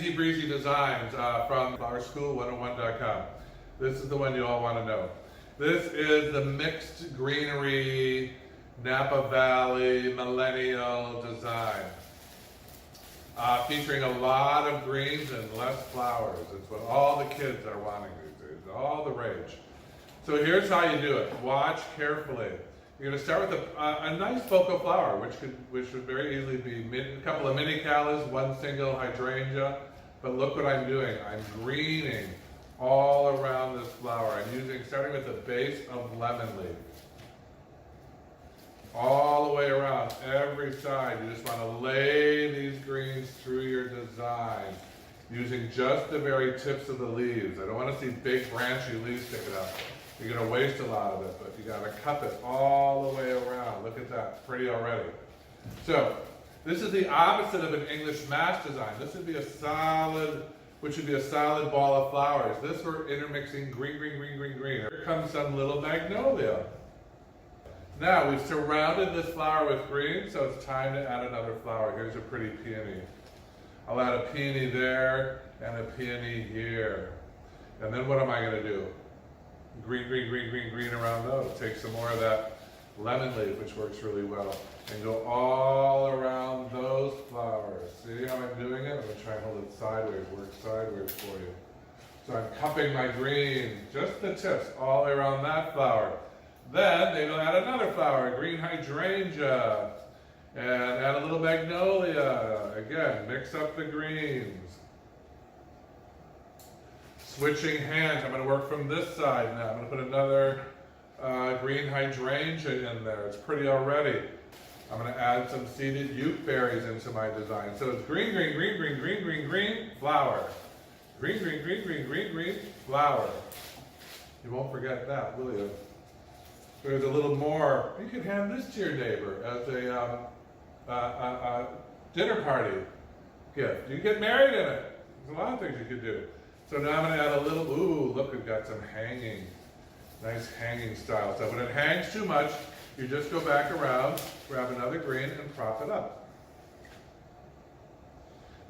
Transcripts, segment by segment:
easy breezy designs from flowerschool101.com. This is the one you all want to know. This is the mixed greenery Napa Valley millennial design. Featuring a lot of greens and less flowers. It's what all the kids are wanting these days, all the rage. So here's how you do it. Watch carefully. You're going to start with a nice focal flower, which should very easily be a couple of mini callas, one single hydrangea. But look what I'm doing. I'm greening all around this flower. I'm starting with the base of lemon leaf. All the way around, every side. You just want to lay these greens through your design using just the very tips of the leaves. I don't want to see big branchy leaves sticking out. You're going to waste a lot of it, but you got to cup it all the way around. Look at that, pretty already. So this is the opposite of an English mass design. This would be a solid, which would be a solid ball of flowers. This we're intermixing green, green, green, green, green. Here comes some little magnolia. Now we've surrounded this flower with green, so it's time to add another flower. Here's a pretty peony. I'll add a peony there and a peony here. And then what am I going to do? Green, green, green, green, green around those. Take some more of that lemon leaf, which works really well, and go all around those flowers. See how I'm doing it? I'm going to try and hold it sideways, work sideways for you. So I'm cupping my green, just the tips, all the way around that flower. Then maybe I'll add another flower, green hydrangea, and add a little magnolia. Again, mix up the greens. Switching hands, I'm going to work from this side now. I'm going to put another green hydrangea in there. It's pretty already. I'm going to add some seeded uke berries into my design. So it's green, green, green, green, green, green, green, flower. Green, green, green, green, green, green, flower. You won't forget that, will you? There's a little more. You could hand this to your neighbor as a dinner party gift. You get married in it. There's a lot of things you could do. So now I'm going to add a little, ooh, look, we've got some hanging, nice hanging style stuff. When it hangs too much, you just go back around, grab another green, and prop it up.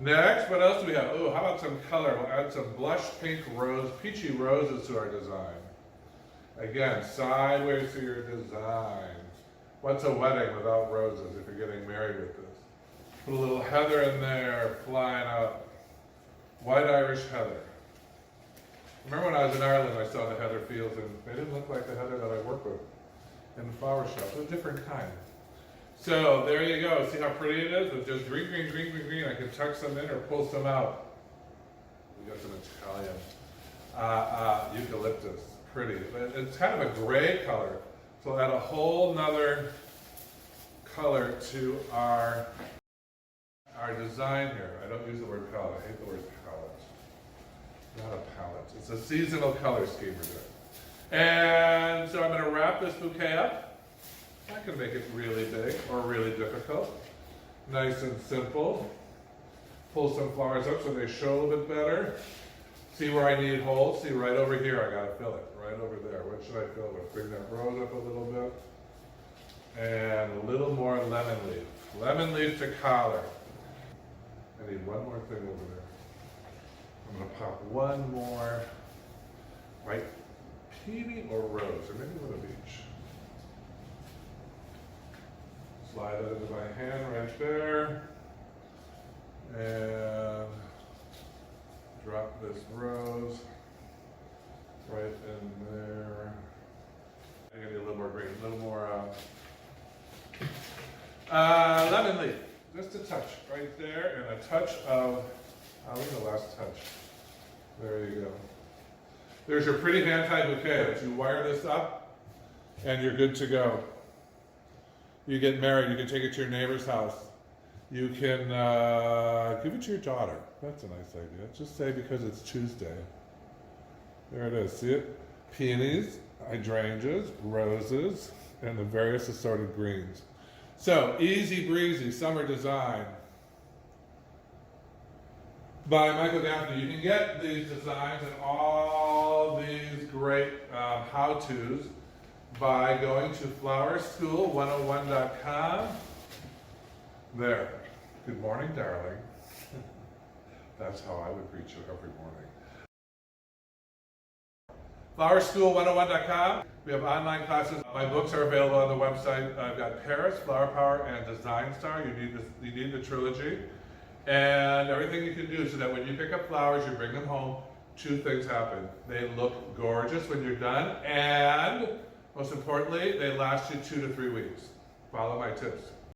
Next, what else do we have? Oh, how about some color? We'll add some blush pink rose, peachy roses to our design. Again, sideways to your design. What's a wedding without roses if you're getting married with this? Put a little heather in there, flying up. White Irish heather. Remember when I was in Ireland, I saw the heather fields, and they didn't look like the heather that I work with in the flower shop. It was a different kind. So there you go. See how pretty it is? With just green, green, green, green, green. I can tuck some in or pull some out. We got some Italian eucalyptus. Pretty. It's kind of a gray color. So add a whole nother color to our design here. I don't use the word palette. I hate the word palette. Not a palette. It's a seasonal color scheme we're doing. And so I'm going to wrap this bouquet up. I can make it really big or really difficult. Nice and simple. Pull some flowers up so they show a little bit better. See where I need holes? See right over here, I gotta fill it, right over there. What should I fill with? Bring that rose up a little bit. And a little more lemon leaf. Lemon leaf to collar. I need one more thing over there. I'm gonna pop one more white peony or rose, or maybe one of each. Slide that into my hand right there. And drop this rose right in there. I'm gonna need a little more green, a little more lemon leaf, just a touch right there, and a touch of, look at the last touch. There you go. There's your pretty hand-tied bouquet. You wire this up, and you're good to go. You get married, you can take it to your neighbor's house. You can give it to your daughter. That's a nice idea. Just say because it's Tuesday. There it is. See it? Peonies, hydrangeas, roses, and the various assorted greens. So, easy breezy summer design by Michael Gaffney. You can get these designs and all these great how-tos by going to flowerschool101.com. There. Good morning, darling. That's how I would greet you every morning. FlowerSchool101.com. We have online classes. My books are available on the website. I've got Paris, Flower Power, and Design Star. You need the trilogy. And everything you can do so that when you pick up flowers, you bring them home, two things happen. They look gorgeous when you're done, and most importantly, they last you 2 to 3 weeks. Follow my tips.